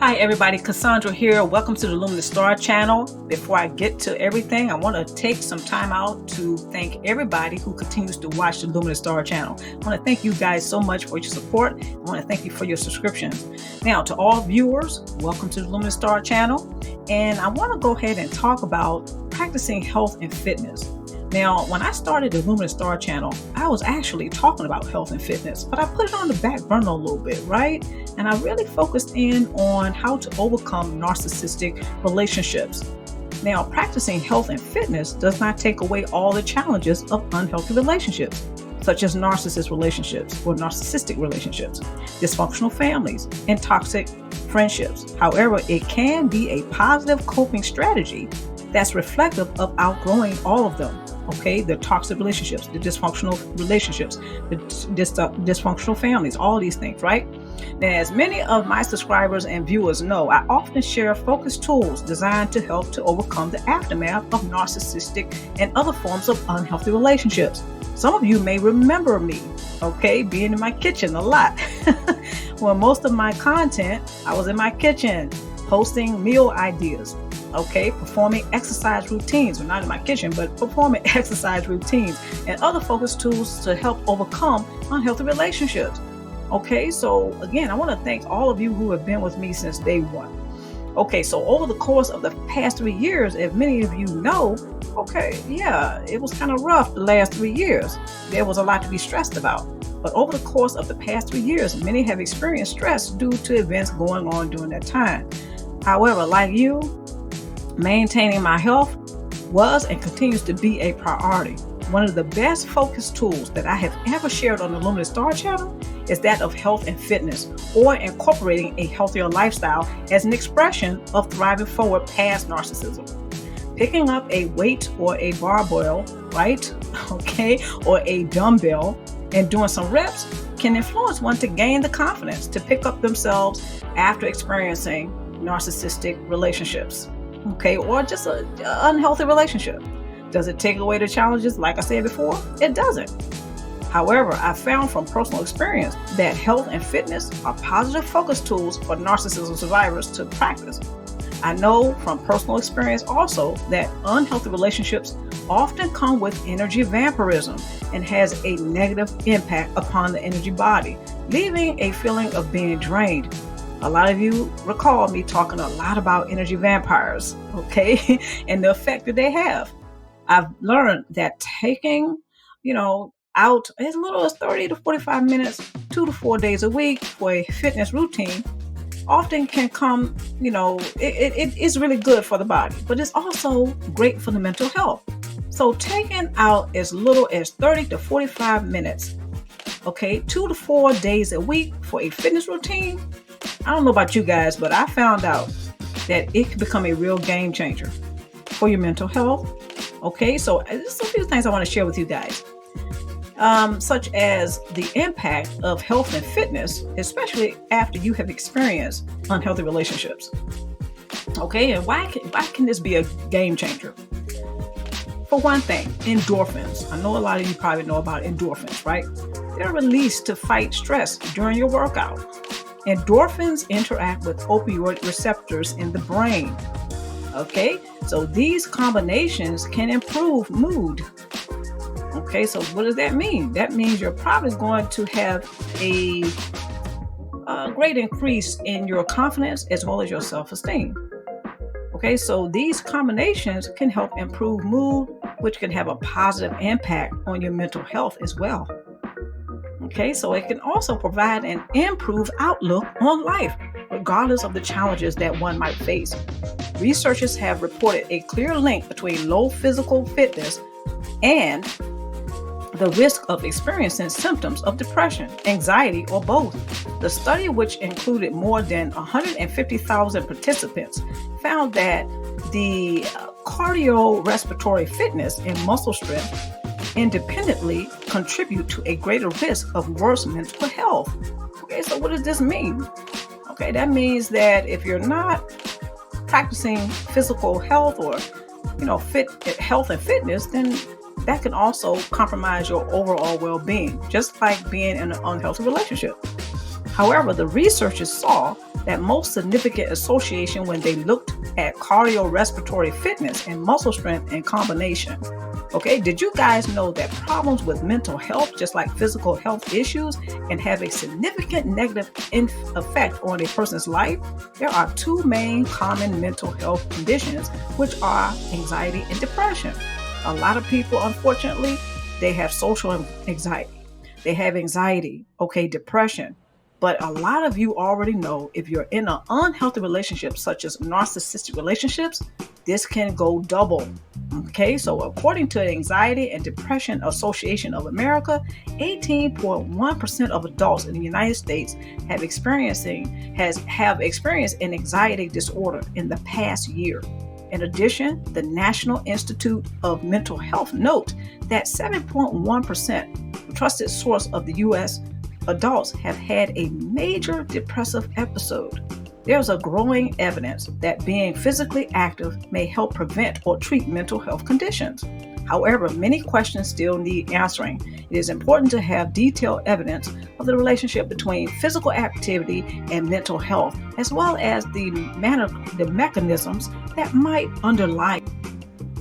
Hi everybody, Cassandra here. Welcome to the Luminousz Ztarr channel. Before I get to everything, I want to take some time out to thank everybody who continues to watch the Luminousz Ztarr channel. I want to thank you guys so much for your support. I want to thank you for your subscriptions. Now, to all viewers, welcome to the Luminousz Ztarr channel. And I want to go ahead and talk about practicing health and fitness. Now, when I started the Luminousz Ztarr channel, I was actually talking about health and fitness, but I put it on the back burner a little bit, right? And I really focused in on how to overcome narcissistic relationships. Now, practicing health and fitness does not take away all the challenges of unhealthy relationships, such as narcissist relationships or narcissistic relationships, dysfunctional families, and toxic friendships. However, it can be a positive coping strategy that's reflective of outgrowing all of them. Okay, the toxic relationships, the dysfunctional relationships, the dysfunctional families, all these things, right? Now, as many of my subscribers and viewers know, I often share focused tools designed to help to overcome the aftermath of narcissistic and other forms of unhealthy relationships. Some of you may remember me, okay, being in my kitchen a lot. Well, most of my content, I was in my kitchen posting meal ideas. Okay, performing exercise routines, well, not in my kitchen, but performing exercise routines and other focused tools to help overcome unhealthy relationships. Okay, so again, I want to thank all of you who have been with me since day one. Okay, so over the course of the past 3 years, as many of you know, it was kind of rough the last 3 years. There was a lot to be stressed about. But over the course of the past 3 years, many have experienced stress due to events going on during that time. However, like you, maintaining my health was and continues to be a priority. One of the best focus tools that I have ever shared on the Luminousz Ztarr channel is that of health and fitness, or incorporating a healthier lifestyle as an expression of thriving forward past narcissism. Picking up a weight or a barbell, right? Okay, or a dumbbell and doing some reps can influence one to gain the confidence to pick up themselves after experiencing narcissistic relationships. Okay, or just an unhealthy relationship. Does it take away the challenges? Like I said before, it doesn't. However, I found from personal experience that health and fitness are positive focus tools for narcissism survivors to practice. I know from personal experience also that unhealthy relationships often come with energy vampirism and has a negative impact upon the energy body, leaving a feeling of being drained. A lot of you recall me talking a lot about energy vampires, okay, and the effect that they have. I've learned that taking, out as little as 30 to 45 minutes, 2 to 4 days a week for a fitness routine often can come, it is really good for the body, but it's also great for the mental health. So taking out as little as 30 to 45 minutes, okay, 2 to 4 days a week for a fitness routine, I don't know about you guys, but I found out that it can become a real game changer for your mental health. Okay, so there's a few things I want to share with you guys, such as the impact of health and fitness, especially after you have experienced unhealthy relationships. Okay, and why can this be a game changer? For one thing, endorphins. I know a lot of you probably know about endorphins, right? They're released to fight stress during your workout. Endorphins interact with opioid receptors in the brain. Okay, so these combinations can improve mood. Okay, so what does that mean? That means you're probably going to have a great increase in your confidence as well as your self-esteem. Okay, so these combinations can help improve mood, which can have a positive impact on your mental health as well. Okay, so it can also provide an improved outlook on life, regardless of the challenges that one might face. Researchers have reported a clear link between low physical fitness and the risk of experiencing symptoms of depression, anxiety, or both. The study, which included more than 150,000 participants, found that the cardiorespiratory fitness and muscle strength independently contribute to a greater risk of worse mental health. Okay, so what does this mean? Okay, that means that if you're not practicing physical health or, fit health and fitness, then that can also compromise your overall well-being, just like being in an unhealthy relationship. However, the researchers saw that most significant association when they looked at cardiorespiratory fitness and muscle strength in combination. Okay, did you guys know that problems with mental health, just like physical health issues, can have a significant negative effect on a person's life? There are two main common mental health conditions, which are anxiety and depression. A lot of people, unfortunately, they have social anxiety. They have anxiety, okay, depression. But a lot of you already know if you're in an unhealthy relationship, such as narcissistic relationships, this can go double. Okay, so according to the Anxiety and Depression Association of America, 18.1% of adults in the United States have experienced an anxiety disorder in the past year. In addition, the National Institute of Mental Health notes that 7.1%, trusted source of the U.S. adults, have had a major depressive episode. There's a growing evidence that being physically active may help prevent or treat mental health conditions. However, many questions still need answering. It is important to have detailed evidence of the relationship between physical activity and mental health, as well as the mechanisms that might underlie.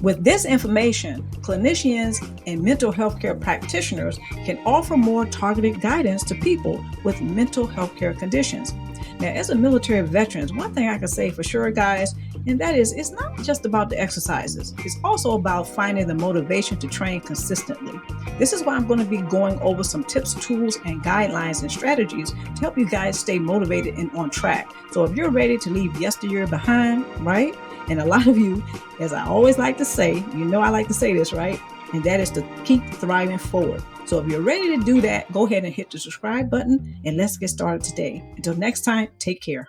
With this information, clinicians and mental health care practitioners can offer more targeted guidance to people with mental health care conditions. Now, as a military veteran, one thing I can say for sure, guys, and that is it's not just about the exercises. It's also about finding the motivation to train consistently. This is why I'm going to be going over some tips, tools, and guidelines and strategies to help you guys stay motivated and on track. So if you're ready to leave yesteryear behind, right? And a lot of you, as I always like to say, you know I like to say this, right? And that is to keep thriving forward. So if you're ready to do that, go ahead and hit the subscribe button and let's get started today. Until next time, take care.